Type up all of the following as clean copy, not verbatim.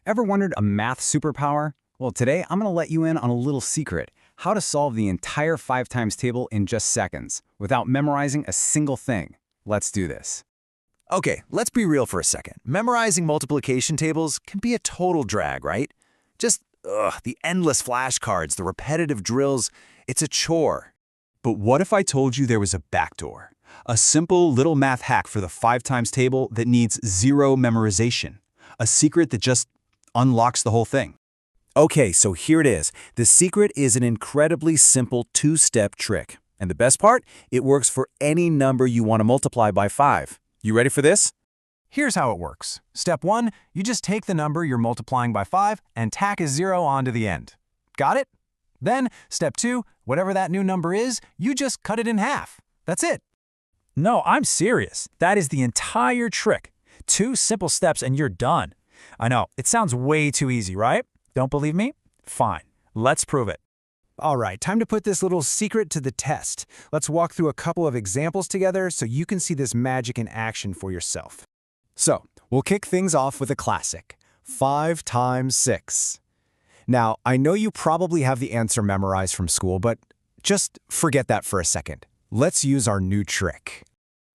Ever wondered a math superpower? Well, today I'm going to let you in on a little secret, how to solve the entire 5 times table in just seconds, without memorizing a single thing. Let's do this. Okay, let's be real for a second. Memorizing multiplication tables can be a total drag, right? The endless flashcards, the repetitive drills, it's a chore. But what if I told you there was a backdoor? A simple little math hack for the 5 times table that needs zero memorization. A secret that just unlocks the whole thing. Okay, so here it is. The secret is an incredibly simple 2-step trick. And the best part? It works for any number you want to multiply by 5. You ready for this? Here's how it works. Step 1, you just take the number you're multiplying by 5 and tack a 0 onto the end. Got it? Then, step 2, whatever that new number is, you just cut it in half. That's it. No, I'm serious. That is the entire trick. 2 simple steps and you're done. I know, it sounds way too easy, right? Don't believe me? Fine. Let's prove it. All right, time to put this little secret to the test. Let's walk through a couple of examples together so you can see this magic in action for yourself. So, we'll kick things off with a classic, 5 times 6. Now, I know you probably have the answer memorized from school, but just forget that for a second. Let's use our new trick.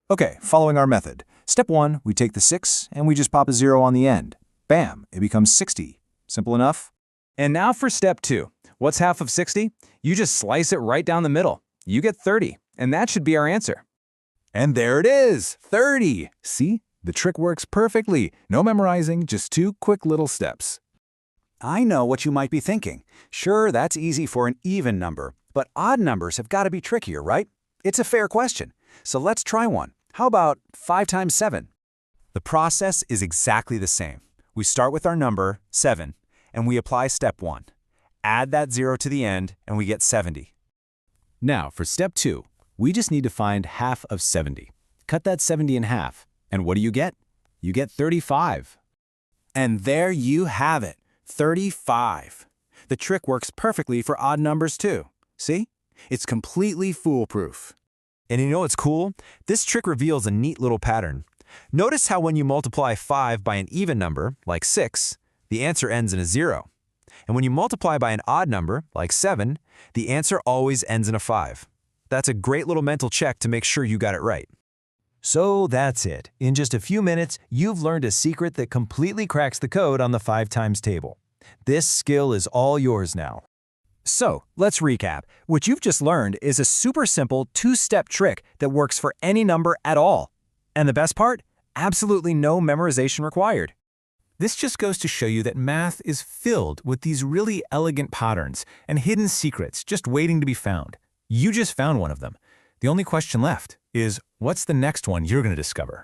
Okay, following our method. Step 1, we take the 6 and we just pop a 0 on the end. Bam, it becomes 60. Simple enough? And now for step 2. What's half of 60? You just slice it right down the middle. You get 30, and that should be our answer. And there it is, 30. See? The trick works perfectly. No memorizing, just 2 quick little steps. I know what you might be thinking. Sure, that's easy for an even number, but odd numbers have got to be trickier, right? It's a fair question. So let's try one. How about 5 times 7? The process is exactly the same. We start with our number, 7, and we apply step 1. Add that 0 to the end, and we get 70. Now, for step 2, we just need to find half of 70. Cut that 70 in half, and what do you get? You get 35. And there you have it, 35. The trick works perfectly for odd numbers too. See? It's completely foolproof. And you know what's cool? This trick reveals a neat little pattern. Notice how when you multiply 5 by an even number, like 6, the answer ends in a 0. And when you multiply by an odd number, like 7, the answer always ends in a 5. That's a great little mental check to make sure you got it right. So that's it. In just a few minutes, you've learned a secret that completely cracks the code on the 5 times table. This skill is all yours now. So, let's recap. What you've just learned is a super simple 2-step trick that works for any number at all. And the best part? Absolutely no memorization required. This just goes to show you that math is filled with these really elegant patterns and hidden secrets just waiting to be found. You just found one of them. The only question left is, what's the next one you're going to discover?